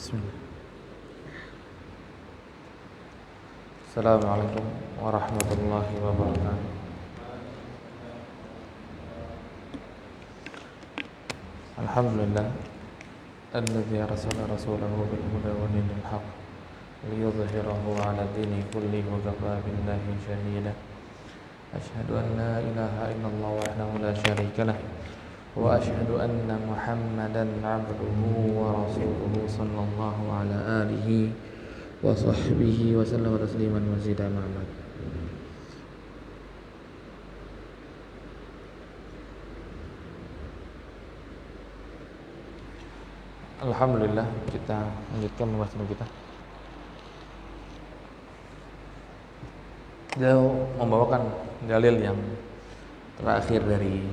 Bismillah. Assalamualaikum warahmatullahi wabarakatuh. Alhamdulillah alladzi arsala rasulahu bil huda wa dinil haqq liyudhhirahu 'ala dini kullihi wa kafa billahi shahida. Asyhadu an la ilaha illallah wahdahu la syarika lah wa asyhadu anna Muhammadan 'abduhu wa rasuluhu sallallahu ala alihi wa sahbihi wa sallam tasliman mazida ma'bad. Alhamdulillah, kita lanjutkan pembahasan kita. Beliau membawakan dalil yang terakhir dari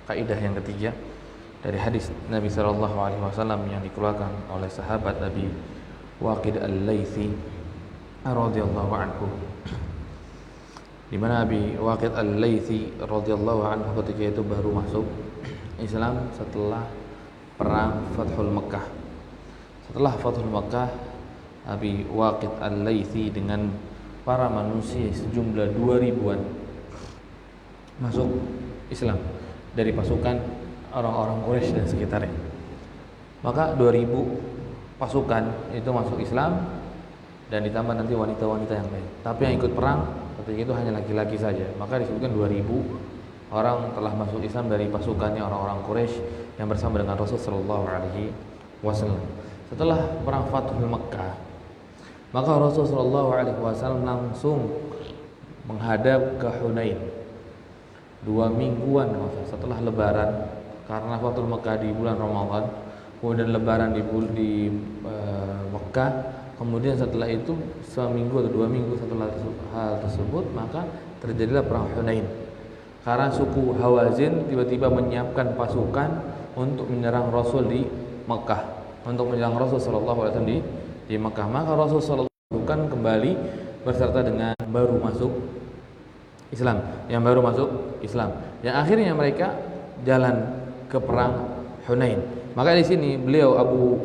kaidah yang ketiga dari hadis Nabi sallallahu alaihi wasallam yang dikeluarkan oleh sahabat Abi Waqid Al-Laythi radhiyallahu anhu, di mana Abi Waqid Al-Laythi radhiyallahu anhu ketika itu baru masuk Islam setelah perang Fathul Makkah. Setelah Fathul Makkah, Abi Waqid Al-Laythi dengan para manusia sejumlah 2000-an masuk Islam dari pasukan orang-orang Quraisy dan sekitarnya. Maka 2000 pasukan itu masuk Islam dan ditambah nanti wanita-wanita yang lain. Tapi yang ikut perang ketika itu hanya laki-laki saja. Maka disebutkan 2000 orang telah masuk Islam dari pasukannya orang-orang Quraisy yang bersama dengan Rasul sallallahu alaihi wasallam. Setelah perang Fathul Makkah, maka Rasul sallallahu alaihi wasallam langsung menghadap ke Hunain. 2 mingguan setelah lebaran, karena Fathul Makkah di bulan Ramadan, kemudian lebaran di Mekah, kemudian setelah itu seminggu atau 2 minggu setelah hal tersebut, maka terjadilah perang Hunain. Karena suku Hawazin tiba-tiba menyiapkan pasukan untuk menyerang Rasul di Mekah, untuk menyerang Rasul sallallahu alaihi wasallam di Mekah. Maka Rasul sallallahu alaihi wasallam kembali berserta dengan baru masuk Islam, yang baru masuk Islam. Yang akhirnya mereka jalan ke perang Hunain. Maka di sini beliau Abu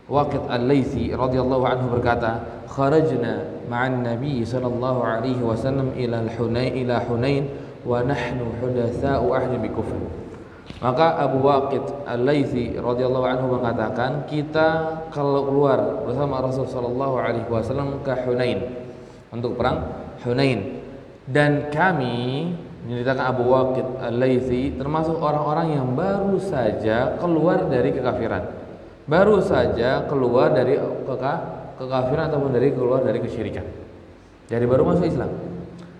Waqid Al-Laythi radhiyallahu anhu berkata, "Kharajna ma'an Nabi sallallahu alaihi wasallam ila Hunain wa nahnu hudatsa'u ahli bi kufr." Maka Abu Waqid Al-Laythi radhiyallahu anhu mengatakan, kita kalau keluar bersama Rasul sallallahu alaihi wasallam ke Hunain untuk perang Hunain, dan kami, menceritakan Abu Waqid Al-Laythi, termasuk orang-orang yang baru saja keluar dari kekafiran, baru saja keluar dari kekafiran ataupun keluar dari kesyirikan. Jadi baru masuk Islam,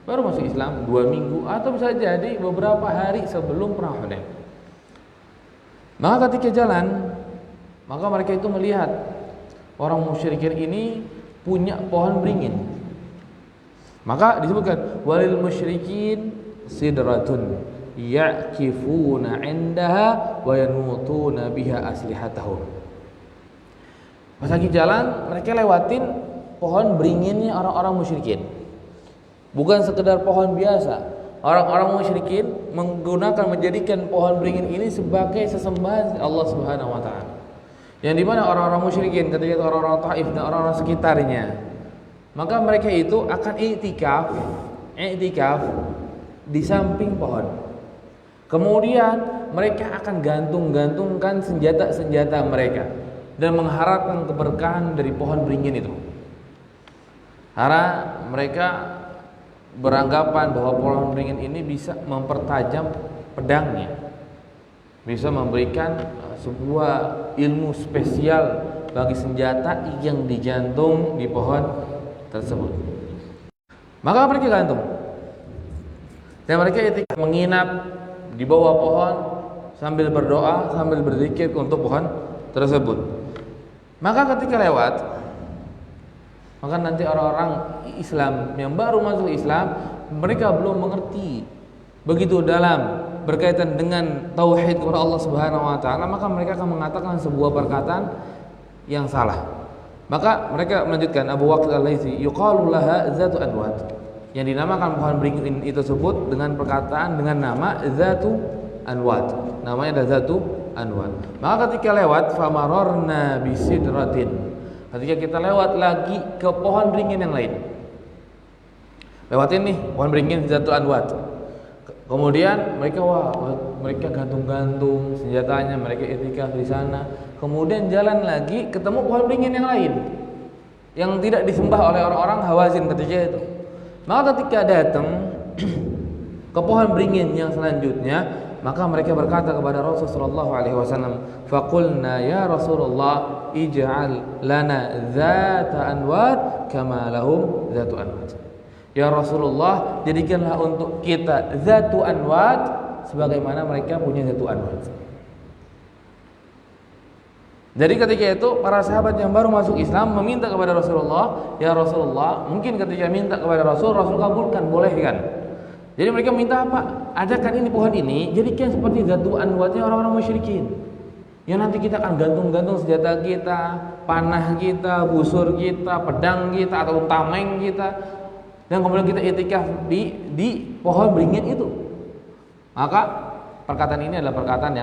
baru masuk Islam 2 minggu atau bisa jadi beberapa hari sebelum perang Hunain. Maka ketika jalan, maka mereka itu melihat orang musyrikin ini punya pohon beringin. Maka disebutkan walil musyrikin sidratun ya'kifuna 'indaha wa yanutuna biha aslihatahum. Pas lagi jalan, mereka lewatin pohon beringinnya orang-orang musyrikin. Bukan sekedar pohon biasa. Orang-orang musyrikin menjadikan pohon beringin ini sebagai sesembahan Allah Subhanahu wa taala. Yang dimana orang-orang musyrikin ketika itu orang-orang Taif dan orang-orang sekitarnya, maka mereka itu akan i'tikaf di samping pohon. Kemudian mereka akan gantung-gantungkan senjata-senjata mereka dan mengharapkan keberkahan dari pohon beringin itu. Karena mereka beranggapan bahwa pohon beringin ini bisa mempertajam pedangnya, bisa memberikan sebuah ilmu spesial bagi senjata yang dijantung di pohon tersebut. Maka mereka gantung dan mereka menginap di bawah pohon sambil berdoa, sambil berzikir untuk pohon tersebut. Maka ketika lewat, maka nanti orang-orang Islam yang baru masuk Islam, mereka belum mengerti begitu dalam berkaitan dengan tauhid kepada Allah Subhanahu wa taala, maka mereka akan mengatakan sebuah perkataan yang salah. Maka mereka melanjutkan, Abu Waqid Al-Laythi, yuqalu laha zatu anwat, yang dinamakan pohon beringin itu tersebut dengan perkataan dengan nama zatu anwat, namanya adalah zatu anwat. Maka ketika lewat famarorna bisidratin, ketika kita lewat lagi ke pohon beringin yang lain, lewatin nih pohon beringin Zatul Anwat. Kemudian mereka gantung-gantung senjatanya, mereka i'tikaf di sana. Kemudian jalan lagi ketemu pohon beringin yang lain yang tidak disembah oleh orang-orang Hawazin ketika itu. Maka ketika datang ke pohon beringin yang selanjutnya, maka mereka berkata kepada Rasulullah sallallahu alaihi wasallam, "Faqulna ya Rasulullah, ij'al lana dzata anwat kama lahum dzatu anwat." Ya Rasulullah, jadikanlah untuk kita dzatu anwat sebagaimana mereka punya dzatu anwat. Jadi ketika itu para sahabat yang baru masuk Islam meminta kepada Rasulullah, "Ya Rasulullah," mungkin ketika minta kepada Rasul kabulkan, boleh kan? Jadi mereka minta apa? Adakan ini pohon ini jadikan seperti dzatu anwatnya orang-orang musyrikin. Yang nanti kita akan gantung-gantung senjata kita, panah kita, busur kita, pedang kita atau tameng kita. Dan kemudian kita i'tikaf di pohon beringin itu. Maka perkataan ini adalah perkataan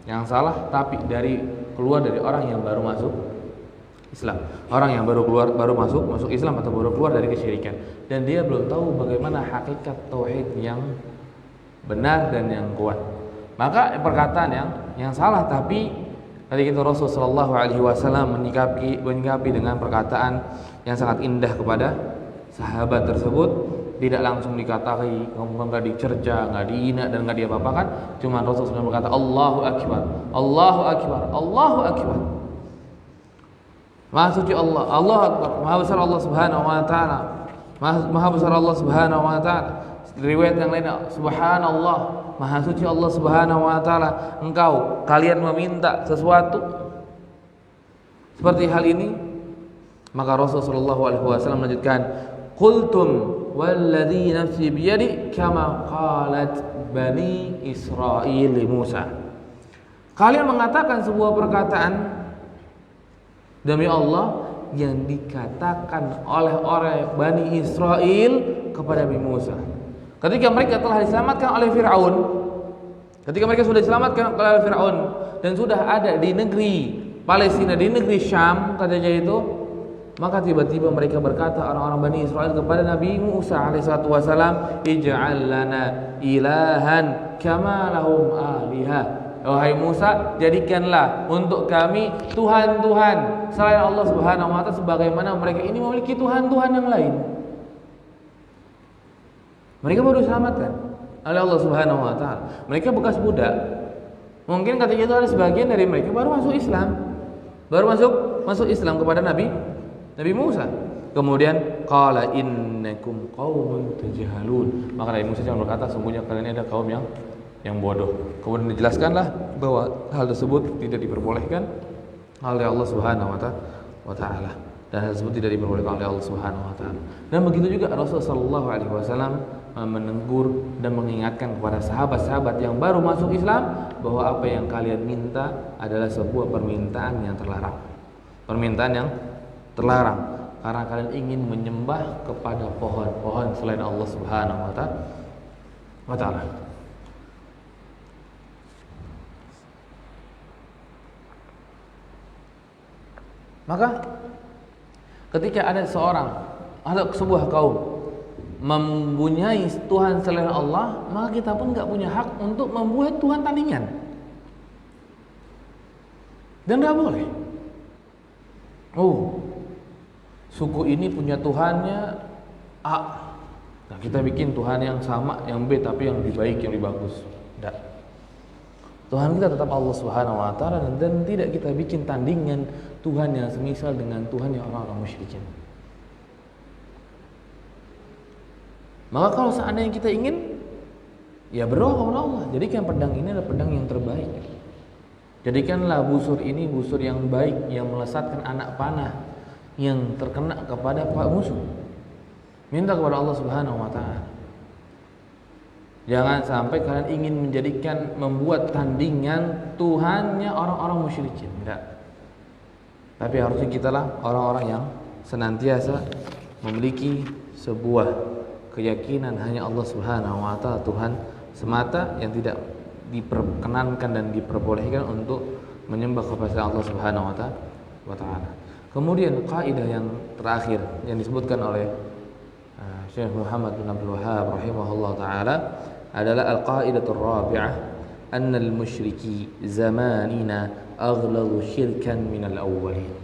yang salah, tapi keluar dari orang yang baru masuk Islam. Orang yang baru masuk Islam atau baru keluar dari kesyirikan, dan dia belum tahu bagaimana hakikat tauhid yang benar dan yang kuat. Maka perkataan yang salah, tapi ketika itu Rasulullah sallallahu alaihi wasallam menyikapi dengan perkataan yang sangat indah kepada sahabat tersebut, tidak langsung dikatakan, nggak dicerca, nggak dihina dan nggak diapa-apakan. Cuma Rasulullah SAW berkata, Allahu Akbar, Allahu Akbar, Allahu Akbar. Maha suci Allah, Allahu Akbar, Maha besar Allah Subhanahu wa taala. Maha besar Allah Subhanahu wa taala. Riwayat yang lain, Subhanallah, Maha suci Allah Subhanahu wa taala. Kalian meminta sesuatu seperti hal ini, maka Rasulullah SAW melanjutkan, Qultum walladhi nafsi biyadi kama qalat Bani Israil li Musa. Kalian mengatakan sebuah perkataan demi Allah yang dikatakan oleh Bani Israil kepada Nabi Musa. Ketika mereka telah diselamatkan oleh Fir'aun, ketika mereka sudah diselamatkan oleh Fir'aun dan sudah ada di negeri Palestina, di negeri Syam katanya itu, maka tiba-tiba mereka berkata, orang-orang Bani Israil kepada Nabi Musa alaihissalatu wassalam, ij'al lana ilahan kama lahum alihah. Wahai Musa, jadikanlah untuk kami Tuhan-Tuhan selain Allah Subhanahu wa taala sebagaimana mereka ini memiliki Tuhan-Tuhan yang lain. Mereka baru diselamatkan oleh Allah Subhanahu wa taala. Mereka bekas budak. Mungkin ketika itu ada sebagian dari mereka baru masuk Islam. Baru masuk Islam kepada Nabi Musa. Kemudian qala innakum qaumun tajhalun. Maka Nabi Musa jangan berkata, sungguhnya kalian ada kaum yang bodoh. Kemudian dijelaskanlah bahwa hal tersebut tidak diperbolehkan oleh Allah Subhanahu wa taala. Dan hal tersebut tidak diperbolehkan oleh Allah Subhanahu wa taala. Dan begitu juga Rasulullah sallallahu alaihi wasallam menegur dan mengingatkan kepada sahabat-sahabat yang baru masuk Islam bahwa apa yang kalian minta adalah sebuah permintaan yang terlarang. Permintaan yang terlarang karena kalian ingin menyembah kepada pohon-pohon selain Allah Subhanahu wa taala. Maka ketika ada sebuah kaum mempunyai Tuhan selain Allah, maka kita pun nggak punya hak untuk membuat Tuhan tandingan, dan nggak boleh. Suku ini punya Tuhannya A, nah kita bikin Tuhan yang sama, yang B, tapi yang lebih baik, yang lebih bagus. Tidak. Tuhan kita tetap Allah Subhanahu wa taala, dan tidak kita bikin tandingan Tuhan yang semisal dengan Tuhan yang orang-orang musyrikin. Maka kalau seandainya kita ingin, ya berdoa kepada Allah, jadikan pedang ini adalah pedang yang terbaik. Jadikanlah busur ini busur yang baik, yang melesatkan anak panah yang terkena kepada pak musuh. Minta kepada Allah Subhanahu wa taala. Jangan sampai kalian ingin membuat tandingan Tuhannya orang-orang musyrikin. Tidak. Tapi harusnya kitalah orang-orang yang senantiasa memiliki sebuah keyakinan hanya Allah Subhanahu wa taala Tuhan semata, yang tidak diperkenankan dan diperbolehkan untuk menyembah kepada Allah Subhanahu wa taala. Kemudian kaidah yang terakhir yang disebutkan oleh Syekh Muhammad bin Abdul Wahhab rahimahullah taala adalah al-qaidatur rabi'ah anna al-musyriki zamanina aghladu syirkan minal awwalin.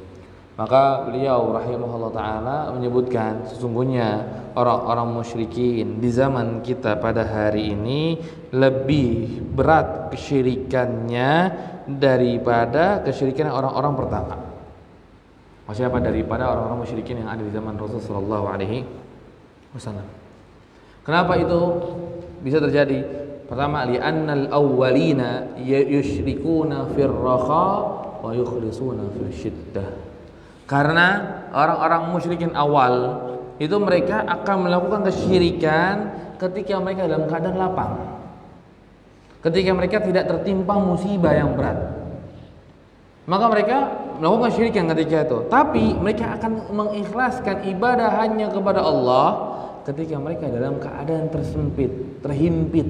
Maka beliau rahimahullah taala menyebutkan sesungguhnya orang-orang musyrikin di zaman kita pada hari ini lebih berat kesyirikannya daripada kesyirikan orang-orang pertama. Maksudnya apa? Daripada orang-orang musyrikin yang ada di zaman Rasulullah sallallahu alaihi wasallam. Kenapa itu bisa terjadi? Pertama, li'annal awwalina yusyrikuna fir raha wa yukhlisuna fil syiddah. Karena orang-orang musyrikin awal itu mereka akan melakukan kesyirikan ketika mereka dalam keadaan lapang. Ketika mereka tidak tertimpa musibah yang berat. Maka mereka melakukan kesyirikan ketika itu. Tapi mereka akan mengikhlaskan ibadah hanya kepada Allah ketika mereka dalam keadaan tersempit, terhimpit,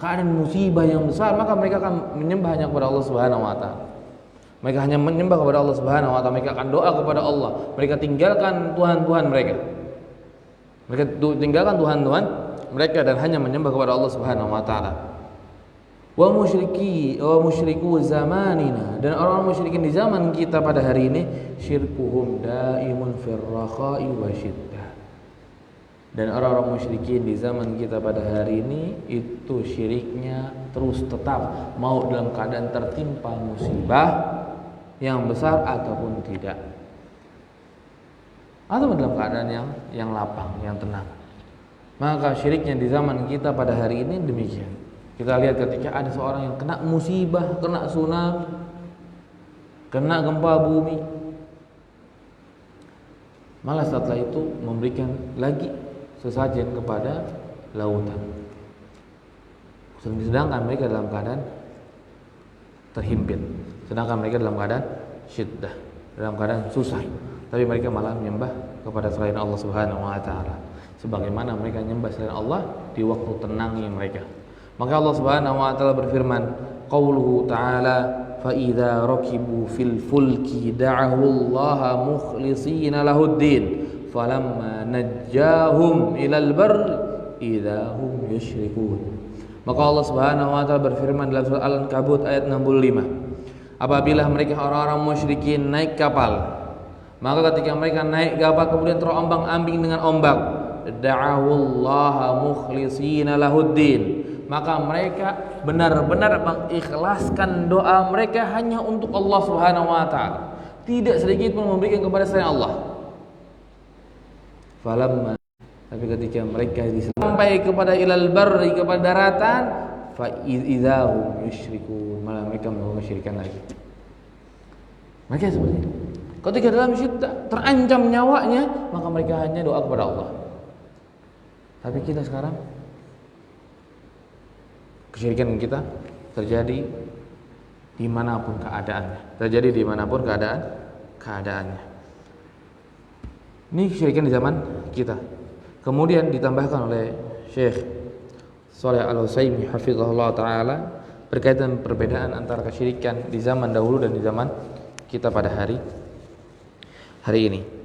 keadaan musibah yang besar, maka mereka akan menyembah hanya kepada Allah Subhanahu wa taala. Mereka hanya menyembah kepada Allah Subhanahu wa taala, mereka akan doa kepada Allah. Mereka tinggalkan tuhan-tuhan mereka. Mereka tinggalkan tuhan-tuhan mereka dan hanya menyembah kepada Allah Subhanahu wa taala. Wa musyriku zamanina, dan orang musyrikin di zaman kita pada hari ini syirkuhum daimun fir rakha'i wa syiddah. Dan orang-orang musyrikin di zaman kita pada hari ini itu syiriknya terus tetap, mau dalam keadaan tertimpa musibah yang besar ataupun tidak, atau dalam keadaan yang lapang, yang tenang. Maka syiriknya di zaman kita pada hari ini demikian. Kita lihat ketika ada seorang yang kena musibah, kena tsunami, kena gempa bumi, malah setelah itu memberikan lagi sesajen kepada lautan. Sedangkan mereka dalam keadaan terhimpit, sedangkan mereka dalam keadaan syiddah, dalam keadaan susah, tapi mereka malah menyembah kepada selain Allah Subhanahu wa taala, sebagaimana mereka menyembah selain Allah di waktu tenangnya mereka. Maka Allah Subhanahu wa taala berfirman, qauluhu ta'ala fa idza rakibu fil fulki da'u Allah mukhlishina lahuddin falamma najjahum ilal barri idza hum yusyrikun. Maka Allah Subhanahu wa taala berfirman dalam surah Al-Ankabut ayat 65, apabila mereka orang-orang musyrikin naik kapal, maka ketika mereka naik kapal kemudian terombang-ambing dengan ombak, da'awallaha mukhlishina lahuddin, maka mereka benar-benar mengikhlaskan doa mereka hanya untuk Allah Subhanahu wa taala, tidak sedikit pun memberikan kepada selain Allah. Falamma, tapi ketika mereka sampai kepada ilal barri, kepada daratan, fa idzahum yusyrikun, malah mereka melakukan kesyirikan lagi. Mereka seperti itu. Ketika dalam syiddah terancam nyawanya, maka mereka hanya doa kepada Allah. Tapi kita sekarang kesyirikan kita terjadi dimanapun keadaannya, keadaannya. Ini kesyirikan di zaman kita. Kemudian ditambahkan oleh Syekh Shalih Al-Utsaimin hafizahullah taala berkaitan perbedaan antara kesyirikan di zaman dahulu dan di zaman kita pada hari ini.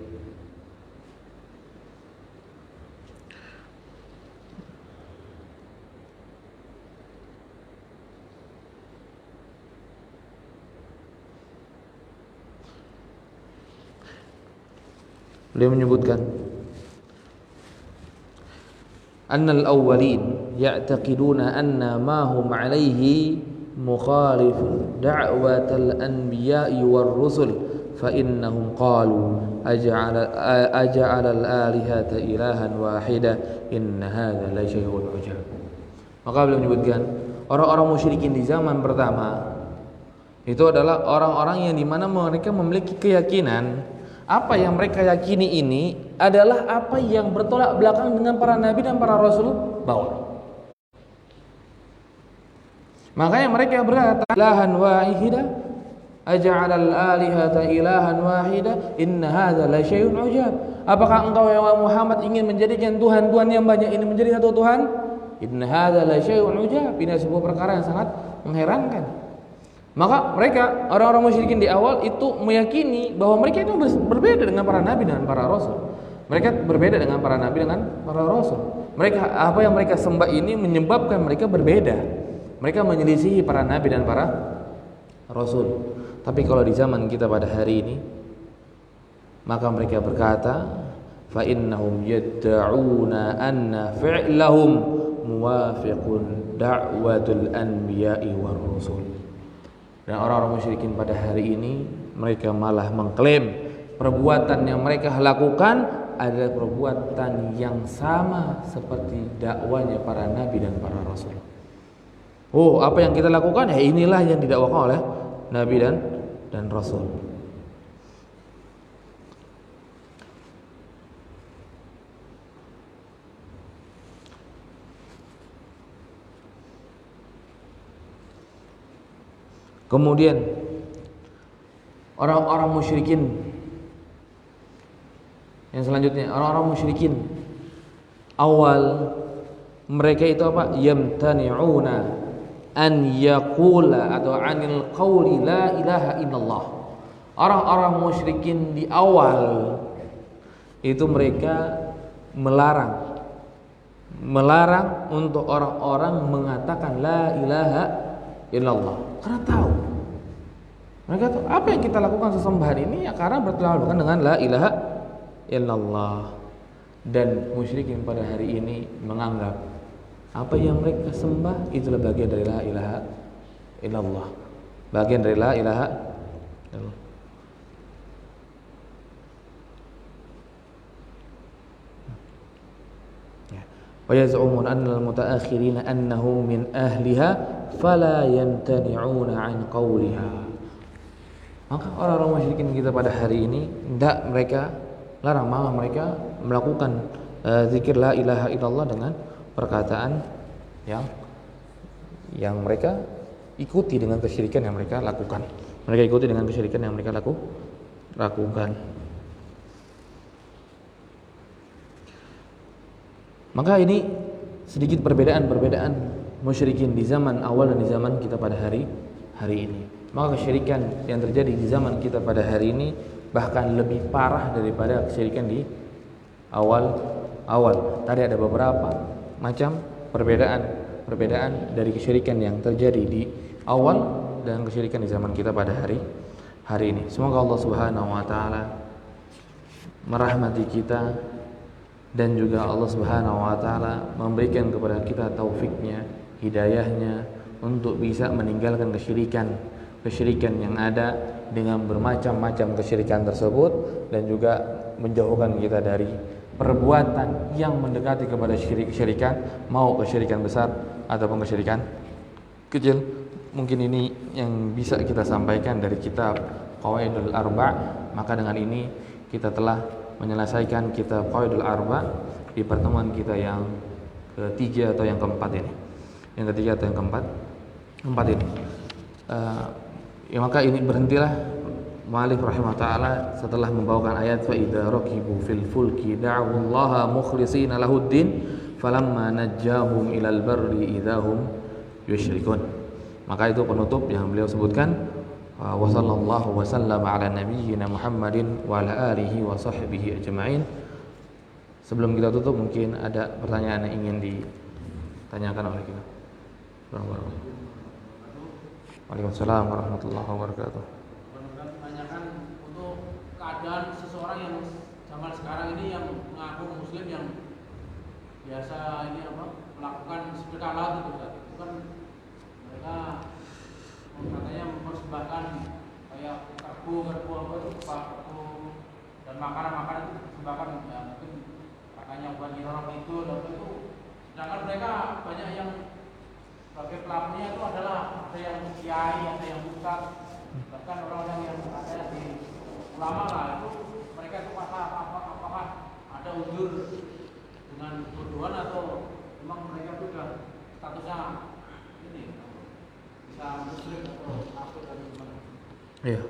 Beliau menyebutkan annal awwalin ya'taqiduna anna ma hum alaihi mukhalif da'watal anbiya'i war rusul fa innahum qalu aj'ala al-alihata ilahan wahida inna hadza la syai'un ujab. Maka beliau menyebutkan orang-orang musyrikin di zaman pertama itu adalah orang-orang yang dimana mereka memiliki keyakinan apa yang mereka yakini ini adalah apa yang bertolak belakang dengan para nabi dan para rasul bawa. Makanya mereka berkata, ilahan wahida, aja'ala al-alihata ilahan wahida, inna hadza la syai'un ujab. Apakah engkau ya Muhammad ingin menjadikan tuhan-tuhan yang banyak ini menjadi satu Tuhan? Inna hadza la syai'un ujab. Ini sebuah perkara yang sangat mengherankan. Maka mereka orang-orang musyrikin di awal itu meyakini bahwa mereka itu berbeda dengan para nabi dan para rasul. Mereka berbeda dengan para nabi dengan para rasul. Mereka apa yang mereka sembah ini menyebabkan mereka berbeda. Mereka menyelisihi para nabi dan para rasul. Tapi kalau di zaman kita pada hari ini, maka mereka berkata, fa innahum yad'una anna fi'lahum muwafiqun da'watul anbiya'i war rusul. Dan orang-orang musyrikin pada hari ini mereka malah mengklaim perbuatan yang mereka lakukan adalah perbuatan yang sama seperti dakwanya para nabi dan para rasul. Oh, apa yang kita lakukan ya inilah yang didakwakan oleh nabi dan rasul. Kemudian orang-orang musyrikin yang selanjutnya, orang-orang musyrikin awal mereka itu apa? Yamtani'una an yaqula atau anil qawli la ilaha illallah. Orang-orang musyrikin di awal itu mereka melarang untuk orang-orang mengatakan la ilaha illallah, karena tahu mereka tahu apa yang kita lakukan sesembahan ini ya karena bertolak dengan la ilaha illallah. Dan musyrikin pada hari ini menganggap apa yang mereka sembah itulah bagian dari la ilaha illallah, bagian dari la ilaha illallah. Wa yaz'umun annal mutaakhirina annahum min ahliha fala yamtani'una 'an qawliha. Maka orang-orang musyrikin kita pada hari ini tidak mereka larang, malah mereka melakukan zikir la ilaha illallah dengan perkataan yang mereka ikuti dengan kesyirikan yang mereka lakukan. Mereka ikuti dengan kesyirikan yang mereka lakukan. Maka ini sedikit perbedaan musyrikin di zaman awal dan di zaman kita pada hari ini. Maka kesyirikan yang terjadi di zaman kita pada hari ini bahkan lebih parah daripada kesyirikan di awal. Tadi ada beberapa macam perbedaan dari kesyirikan yang terjadi di awal dan kesyirikan di zaman kita pada hari ini. Semoga Allah Subhanahu wa taala merahmati kita dan juga Allah Subhanahu wa taala memberikan kepada kita taufiknya, hidayahnya untuk bisa meninggalkan kesyirikan yang ada dengan bermacam-macam kesyirikan tersebut, dan juga menjauhkan kita dari perbuatan yang mendekati kepada kesyirikan, mau kesyirikan besar ataupun kesyirikan kecil. Mungkin ini yang bisa kita sampaikan dari kitab Qawaidul Arba'. Maka dengan ini kita telah menyelesaikan kitab Qawaidul Arba' di pertemuan kita yang ketiga atau yang keempat ini. Yang ketiga atau yang keempat ini. Maka ini berhentilah mu'allif rahimahullah ta'ala setelah membawakan ayat fa idza rakibu fil fulki da'ullaha mukhlishina lahuddin falamma najjahum ilal barri idzahum yusyrikun. Maka itu penutup yang beliau sebutkan. Wa sallallahu wa sallama ala nabiyyina Muhammadin wa ala alihi wa sahbihi ajma'in. Sebelum kita tutup, mungkin ada pertanyaan yang ingin ditanyakan oleh kita. Waalaikumsalam warahmatullahi wabarakatuh. Menanyakan untuk keadaan seseorang yang zaman sekarang ini yang mengaku muslim yang biasa melakukan sedekah laut itu kan mereka katanya mempersembahkan kayak kerbu apa itu kerbu dan makanan itu dipersembahkan ya mungkin katanya buat orang itu dan itu, sedangkan mereka banyak yang sebagai pelakunya itu adalah ada yang kiai, ada yang ustaz, bahkan orang-orang yang ada di ulama lah itu mereka itu apakah ada uzur dengan tuduhan atau memang mereka sudah statusnya ini bisa muslim atau kafir dan gimana? Iya.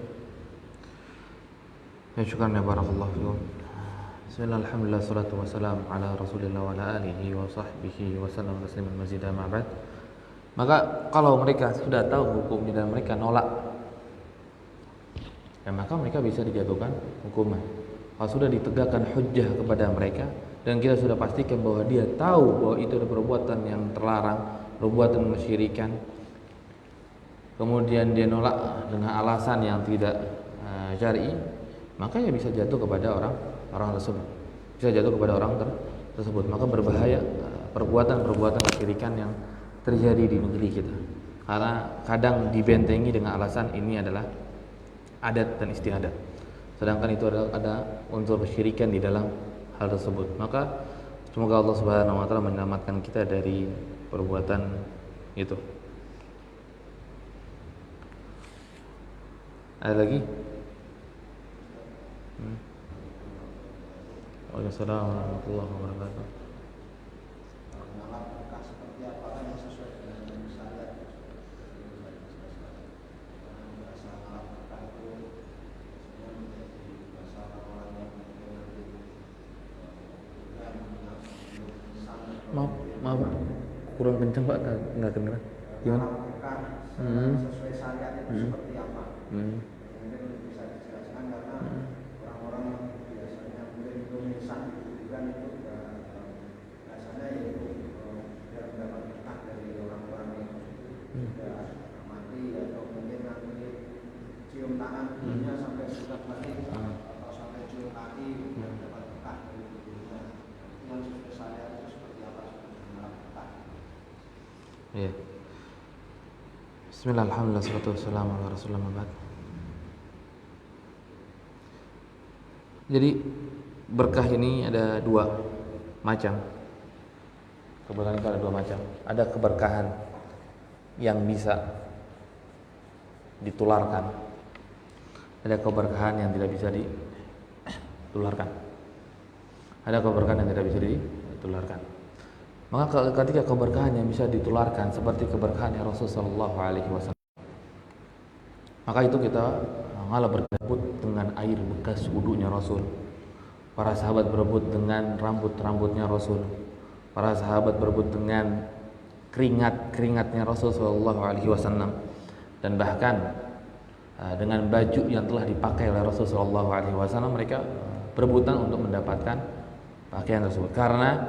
Ya syukur ya barakallahu fikum. Bismillah, alhamdulillah, salatu wassalamu ala rasulillah wa ala alihi wa sahbihi wa sallam tasliman mazida ma'bad. Maka kalau mereka sudah tahu hukumnya dan mereka nolak, ya maka mereka bisa dijatuhkan hukuman. Kalau sudah ditegakkan hujjah kepada mereka dan kita sudah pastikan bahwa dia tahu bahwa itu adalah perbuatan yang terlarang, perbuatan mensyirikan, kemudian dia nolak dengan alasan yang tidak syar'i, maka ya bisa jatuh kepada orang tersebut. Bisa jatuh kepada orang tersebut. Maka berbahaya perbuatan-perbuatan kesyirikan yang terjadi di negeri kita. Karena kadang dibentengi dengan alasan ini adalah adat dan istiadat. Sedangkan itu ada unsur kesyirikan di dalam hal tersebut. Maka semoga Allah Subhanahu wa taala menyelamatkan kita dari perbuatan itu. Ada lagi? Waalaikumsalam warahmatullahi wabarakatuh. Maaf, kurang kencang Pak, nggak kedengeran. Gimana? Sesuai syariat itu seperti apa? Mungkin bisa dijelaskan karena orang-orang biasanya mungkin itu nisan kan itu biasanya itu biar mendapat berkah dari orang-orang yang sudah mati atau mungkin nanti cium tangan dulunya sampai sudah mati atau sampai cium kaki biar mendapat berkah dari dulunya. Yang sesuai syariat itu seperti apa? Iya. Bismillah, alhamdulillah, salatu wassalamu ala rasulillah. Jadi berkah ini ada dua macam. Keberkahan itu ada dua macam. Ada keberkahan yang bisa ditularkan. Ada keberkahan yang tidak bisa ditularkan. Ada keberkahan yang tidak bisa ditularkan. Maka ketika keberkahan yang bisa ditularkan seperti keberkahan Rasulullah SAW, maka itu kita malah berebut dengan air bekas wudunya Rasul. Para sahabat berebut dengan rambut-rambutnya Rasul. Para sahabat berebut dengan keringat-keringatnya Rasulullah SAW, dan bahkan dengan baju yang telah dipakai oleh Rasulullah SAW, mereka berebutan untuk mendapatkan pakaian tersebut. Karena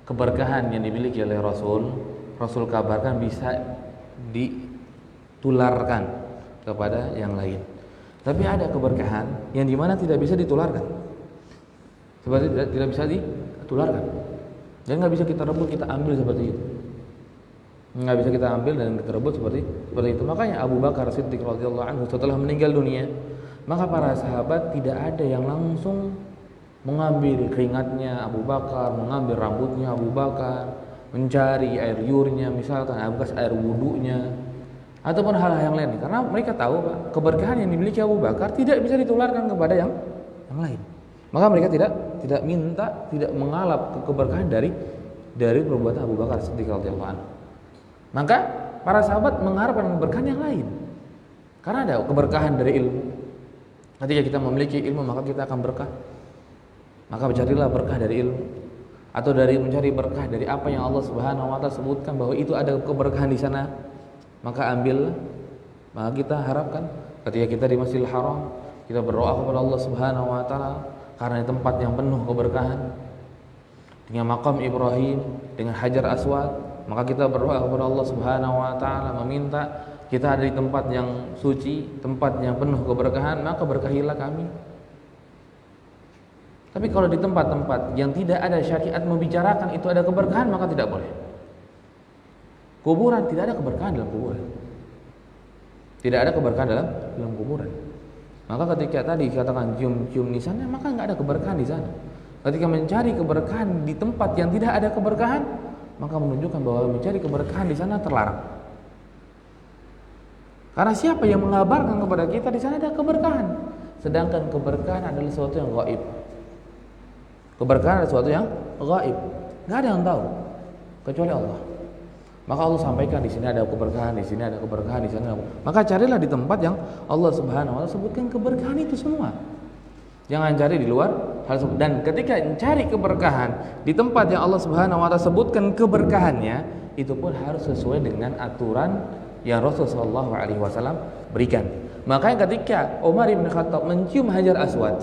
keberkahan yang dimiliki oleh Rasul kabarkan bisa ditularkan kepada yang lain. Tapi ada keberkahan yang dimana tidak bisa ditularkan, seperti tidak bisa ditularkan, dan nggak bisa kita rebut, kita ambil seperti itu. Nggak bisa kita ambil dan kita rebut seperti itu. Makanya Abu Bakar Siddiq radhiyallahu anhu setelah meninggal dunia, maka para sahabat tidak ada yang langsung mengambil keringatnya Abu Bakar, mengambil rambutnya Abu Bakar, mencari air liurnya, misalkan bekas air wudunya, ataupun hal-hal yang lain. Karena mereka tahu Pak, keberkahan yang dimiliki Abu Bakar tidak bisa ditularkan kepada yang lain. Maka mereka tidak minta, tidak mengalap keberkahan dari perbuatan Abu Bakar Siddiq radhiyallahu anhu. Maka para sahabat mengharapkan keberkahan yang lain. Karena ada keberkahan dari ilmu. Ketika kita memiliki ilmu, maka kita akan berkah. Maka carilah berkah dari ilmu, atau dari mencari berkah dari apa yang Allah Subhanahu wa taala sebutkan bahwa itu ada keberkahan di sana, maka ambil. Maka kita harapkan ketika kita di Masjidil Haram, kita berdoa kepada Allah Subhanahu wa taala karena di tempat yang penuh keberkahan, dengan maqam Ibrahim, dengan Hajar Aswad, maka kita berdoa kepada Allah Subhanahu wa taala meminta kita ada di tempat yang suci, tempat yang penuh keberkahan, maka berkahilah kami. Tapi kalau di tempat-tempat yang tidak ada syariat membicarakan itu ada keberkahan, maka tidak boleh. Kuburan, tidak ada keberkahan dalam kuburan. Tidak ada keberkahan dalam kuburan. Maka ketika tadi katakan cium-cium di sana, maka nggak ada keberkahan di sana. Ketika mencari keberkahan di tempat yang tidak ada keberkahan, maka menunjukkan bahwa mencari keberkahan di sana terlarang. Karena siapa yang mengabarkan kepada kita di sana ada keberkahan, sedangkan keberkahan adalah sesuatu yang gaib. Keberkahan adalah sesuatu yang gaib, nggak ada yang tahu kecuali Allah. Maka Allah sampaikan di sini ada keberkahan, di sini ada keberkahan, di sana. Maka carilah di tempat yang Allah Subhanahu wa taala sebutkan keberkahan itu semua. Jangan cari di luar hal tersebut. Dan ketika mencari keberkahan di tempat yang Allah Subhanahu wa taala sebutkan keberkahannya, itu pun harus sesuai dengan aturan yang Rasulullah SAW berikan. Makanya ketika Umar bin Khattab mencium Hajar Aswad,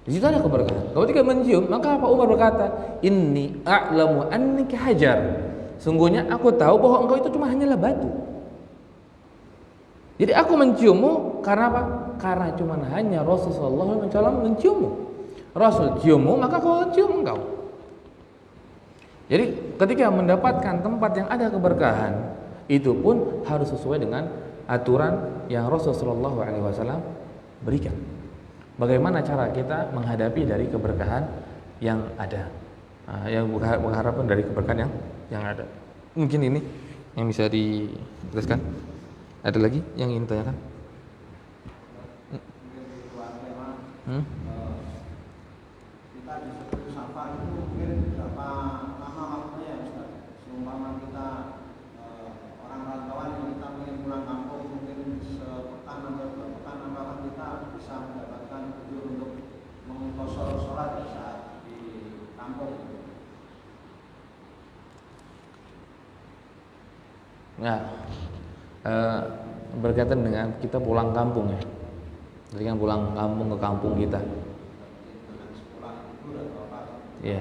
di situ ada keberkahan. Ketika mencium, maka apa Umar berkata, "Inni a'lamu annaka hajar." Sungguhnya aku tahu bahwa engkau itu cuma hanyalah batu. Jadi aku menciummu karena apa? Karena cuma hanya Rasulullah SAW menciummu. Rasul ciummu, maka aku cium engkau. Jadi ketika mendapatkan tempat yang ada keberkahan, itu pun harus sesuai dengan aturan yang Rasulullah SAW berikan. Bagaimana cara kita menghadapi dari keberkahan yang ada, yang mengharapkan dari keberkahan yang ada. Mungkin ini yang bisa dijelaskan. Ada lagi yang ingin tanyakan? Kita disebut safar itu mungkin berapa lama waktunya ya Ustaz? Seumpama kita orang rantauan yang kita ingin pulang kampung mungkin sepekan atau 2 pekan, apakah kita bisa mendapatkan ujur untuk mengqashar sholat saat di kampung? Ya, berkaitan dengan kita pulang kampung ya. Jadi kan pulang kampung ke kampung kita. Ya.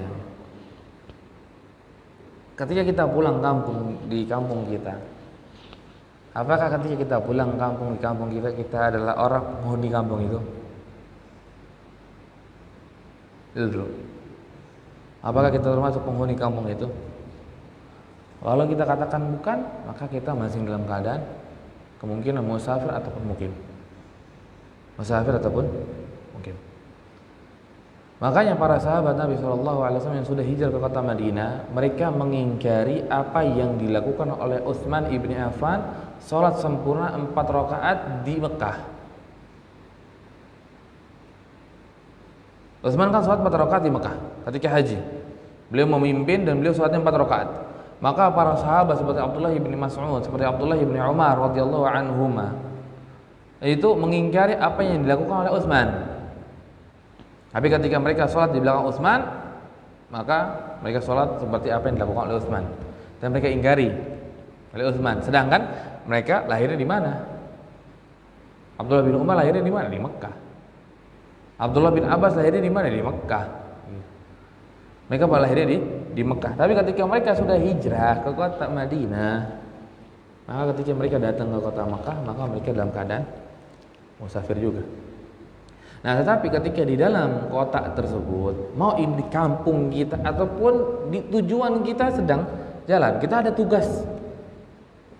Ketika kita pulang kampung di kampung kita, apakah ketika kita pulang kampung di kampung kita adalah orang penghuni kampung itu? Itu dulu. Apakah kita termasuk penghuni kampung itu? Kalau kita katakan bukan, maka kita masih dalam keadaan kemungkinan musafir ataupun mukim. Musafir ataupun mukim. Makanya para sahabat Nabi SAW yang sudah hijrah ke kota Madinah, mereka mengingkari apa yang dilakukan oleh Utsman ibni Affan, sholat sempurna 4 rakaat di Mekah. Utsman kan sholat 4 rakaat di Mekah ketika haji. Beliau memimpin dan beliau sholatnya 4 rakaat. Maka para sahabat seperti Abdullah ibni Mas'ud, seperti Abdullah ibni Umar radhiyallahu anhuma, itu mengingkari apa yang dilakukan oleh Utsman. Tapi ketika mereka sholat di belakang Utsman, maka mereka sholat seperti apa yang dilakukan oleh Utsman, dan mereka ingkari oleh Utsman. Sedangkan mereka lahirnya di mana? Abdullah bin Umar lahirnya di mana? Di Mekah. Abdullah bin Abbas lahirnya di mana? Di Mekah. Mereka lahirnya di Mekah. Tapi ketika mereka sudah hijrah ke kota Madinah, maka ketika mereka datang ke kota Mekah, maka mereka dalam keadaan musafir juga. Nah, tetapi ketika di dalam kota tersebut, mau ini di kampung kita ataupun di tujuan kita sedang jalan, kita ada tugas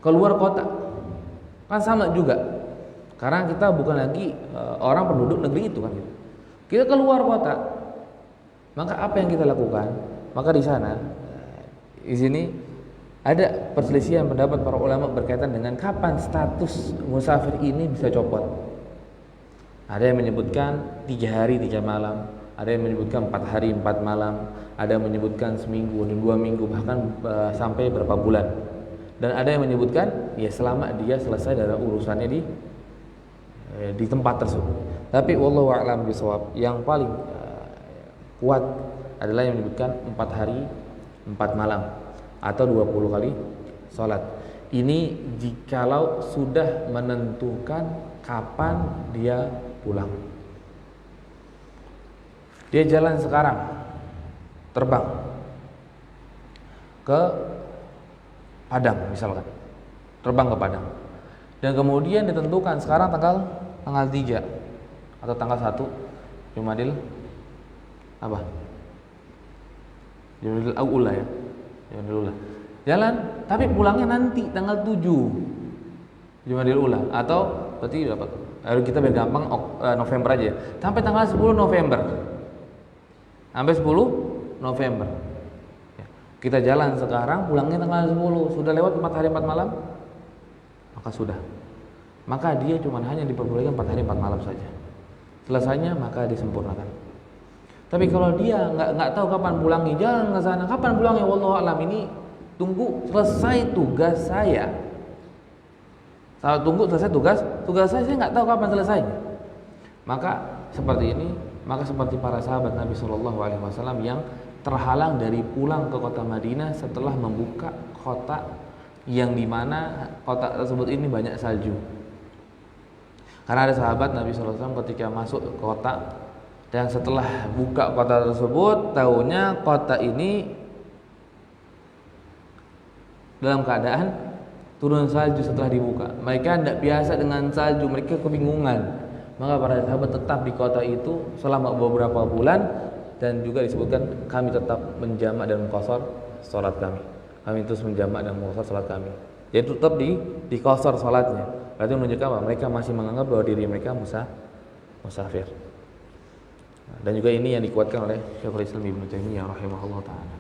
keluar kota, kan sama juga. Karena kita bukan lagi orang penduduk negeri itu kan. Kita keluar kota, maka apa yang kita lakukan? Maka di sana, di sini ada perselisihan pendapat para ulama berkaitan dengan kapan status musafir ini bisa copot. Ada yang menyebutkan 3 hari 3 malam, ada yang menyebutkan 4 hari 4 malam, ada yang menyebutkan seminggu dan 2 minggu, bahkan sampai berapa bulan. Dan ada yang menyebutkan ya selama dia selesai dari urusannya di tempat tersebut. Tapi wallahu a'lam bishawab, yang paling kuat adalah yang menyebutkan 4 hari 4 malam atau 20 kali sholat. Ini jikalau sudah menentukan kapan dia pulang. Dia jalan sekarang, terbang ke Padang misalkan, terbang ke Padang, dan kemudian ditentukan sekarang tanggal 3 atau tanggal 1 Jumadil apa? Jumadil Ula ya, Jumadil Ula. Jalan, tapi pulangnya nanti tanggal 7 Jumadil Ula, atau berarti berapa tuh? Kita biar gampang November aja ya. Sampai tanggal 10 November. Sampai 10 November. Ya. Kita jalan sekarang, pulangnya tanggal 10. Sudah lewat 4 hari 4 malam? Maka sudah. Maka dia cuma hanya diperbolehkan 4 hari 4 malam saja. Selesainya maka disempurnakan. Tapi kalau dia nggak tahu kapan pulangnya, jalan ke sana, kapan pulangnya? Wallahu a'lam, ini tunggu selesai tugas saya. Kalau tunggu selesai tugas saya nggak tahu kapan selesainya. Maka seperti ini, maka seperti para sahabat Nabi SAW yang terhalang dari pulang ke kota Madinah setelah membuka kota yang dimana kota tersebut ini banyak salju. Karena ada sahabat Nabi SAW ketika masuk ke kota dan setelah buka kota tersebut, tahunya kota ini dalam keadaan turun salju setelah dibuka. Mereka tidak biasa dengan salju, mereka kebingungan. Maka para sahabat tetap di kota itu selama beberapa bulan, dan juga disebutkan kami tetap menjamak dan mengqashar salat kami. Kami terus menjamak dan mengqashar salat kami. Jadi tetap diqashar salatnya. Berarti menunjukkan bahwa mereka masih menganggap bahwa diri mereka musafir. Dan juga ini yang dikuatkan oleh Syekhul Islam Ibnu Taimiyah rahimahullah taala.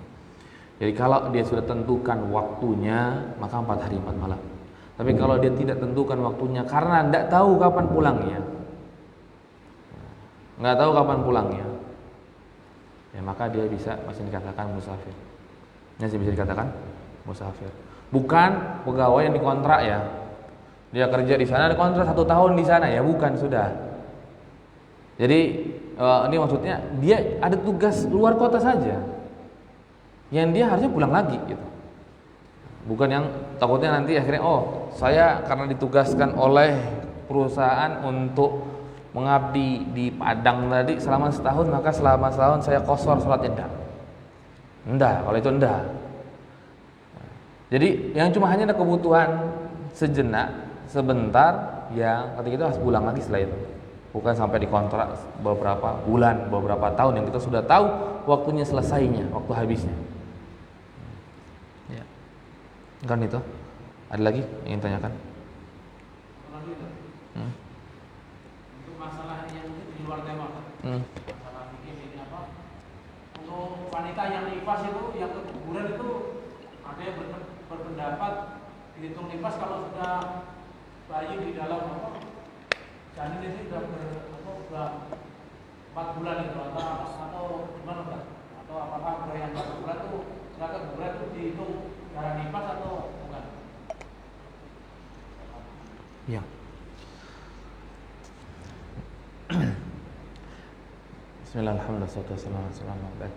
Jadi kalau dia sudah tentukan waktunya, maka 4 hari 4 malam. Tapi kalau dia tidak tentukan waktunya karena tidak tahu kapan pulangnya, ya maka dia masih dikatakan musafir. Masih bisa dikatakan musafir. Bukan pegawai yang dikontrak ya. Dia kerja di sana, dikontrak 1 tahun di sana ya, bukan, sudah. Jadi ini maksudnya dia ada tugas luar kota saja, yang dia harusnya pulang lagi gitu. Bukan yang takutnya nanti akhirnya saya karena ditugaskan oleh perusahaan untuk mengabdi di Padang tadi selama setahun, maka selama setahun saya qashar salatnya. Enggak, kalau itu enggak. Jadi yang cuma hanya ada kebutuhan sejenak, sebentar, yang ketika itu harus pulang lagi setelah itu. Bukan sampai dikontrak beberapa bulan, beberapa tahun yang kita sudah tahu waktunya selesainya, waktu habisnya. Ya. Kan itu. Ada lagi yang ingin tanyakan? Untuk masalah yang di luar tema. Masalah ini apa? Untuk wanita yang nifas itu, yang keguguran itu, ada yang berpendapat dihitung nifas kalau sudah bayi di dalam janin itu sudah 4 bulan itu, atau gimana Pak? Atau apakah yang 4 bulan itu sudah keguguran itu dihitung darah nifas atau bukan? Ya. Bismillahirrahmanirrahim.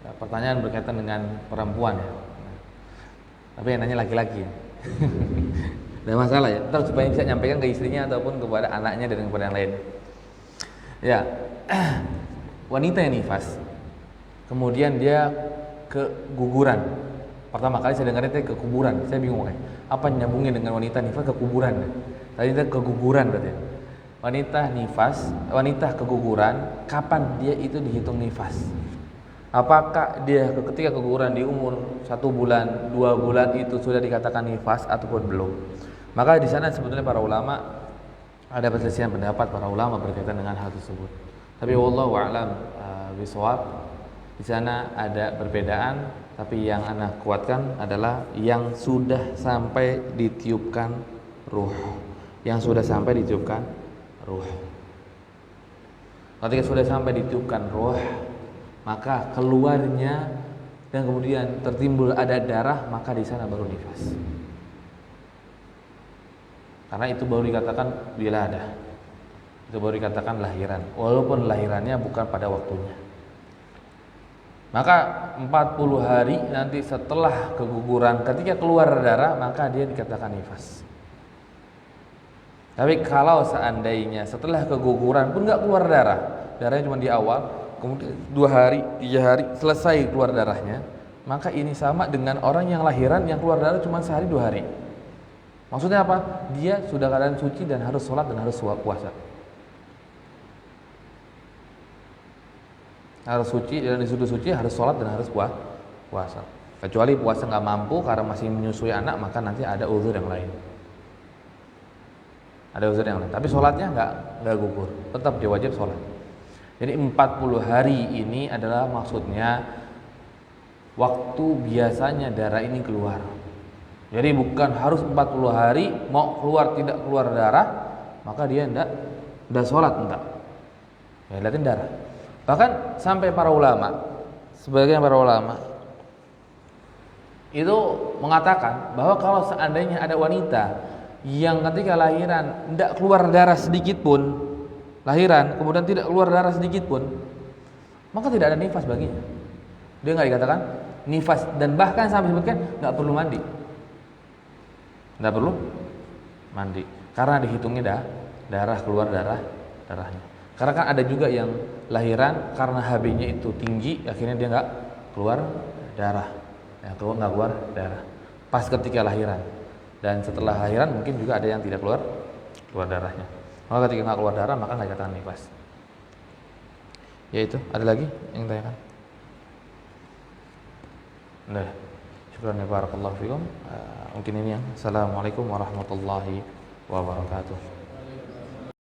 Ya, pertanyaan berkaitan dengan perempuan ya. Tapi yang nanya laki-laki. Tidak masalah ya. Ntar supaya bisa nyampaikan ke istrinya ataupun kepada anaknya dan kepada yang lain. Ya, wanita yang nifas, kemudian dia keguguran. Pertama kali saya dengar itu ke kuburan. Saya bingung kan. Apa nyambungnya dengan wanita nifas ke kuburan? Tadi itu keguguran berarti. Wanita nifas, wanita keguguran, kapan dia itu dihitung nifas? Apakah dia ketika keguguran di umur 1 bulan, 2 bulan itu sudah dikatakan nifas ataupun belum? Maka di sana sebetulnya para ulama ada perselisihan pendapat para ulama berkaitan dengan hal tersebut. Tapi wallahu a'lam bishawab. Di sana ada perbedaan, tapi yang ana kuatkan adalah yang sudah sampai ditiupkan ruh. Yang sudah sampai ditiupkan ruh. Ketika sudah sampai ditiupkan ruh, maka keluarnya dan kemudian tertimbul ada darah, maka di sana baru nifas. Karena itu baru dikatakan wiladah. Itu baru dikatakan lahiran, walaupun lahirannya bukan pada waktunya. Maka 40 hari nanti setelah keguguran, ketika keluar darah, maka dia dikatakan nifas. Tapi kalau seandainya setelah keguguran pun nggak keluar darah, darahnya cuma di awal, kemudian 2 hari, 3 hari selesai keluar darahnya, maka ini sama dengan orang yang lahiran yang keluar darah cuma sehari 2 hari. Maksudnya apa? Dia sudah keadaan suci dan harus sholat dan harus puasa. Harus suci dan disuruh suci, harus sholat dan harus puasa. Kecuali puasa nggak mampu karena masih menyusui anak, maka nanti ada uzur yang lain. Ada uzur yang lain. Tapi sholatnya nggak gugur, tetap dia wajib sholat. Jadi 40 hari ini adalah maksudnya waktu biasanya darah ini keluar. Jadi bukan harus 40 hari mau keluar tidak keluar darah, maka dia enggak sholat enggak. Ya lihatin darah. Bahkan sampai para ulama, sebagian para ulama itu mengatakan bahwa kalau seandainya ada wanita yang ketika lahiran enggak keluar darah sedikit pun, lahiran kemudian tidak keluar darah sedikit pun, maka tidak ada nifas baginya. Dia nggak dikatakan nifas, dan bahkan sampai sebutkan nggak perlu mandi, nggak perlu mandi, karena dihitungnya darah keluar darahnya. Karena kan ada juga yang lahiran karena HB-nya itu tinggi, akhirnya dia nggak keluar darah, nggak keluar darah pas ketika lahiran, dan setelah lahiran mungkin juga ada yang tidak keluar darahnya. Maka ketika nggak keluar darah maka nggak dikatakan nifas. Ya itu, ada lagi yang tanyakan? Nah, syukran ya barakallahu fikum. Mungkin ini yang. Assalamualaikum warahmatullahi wabarakatuh.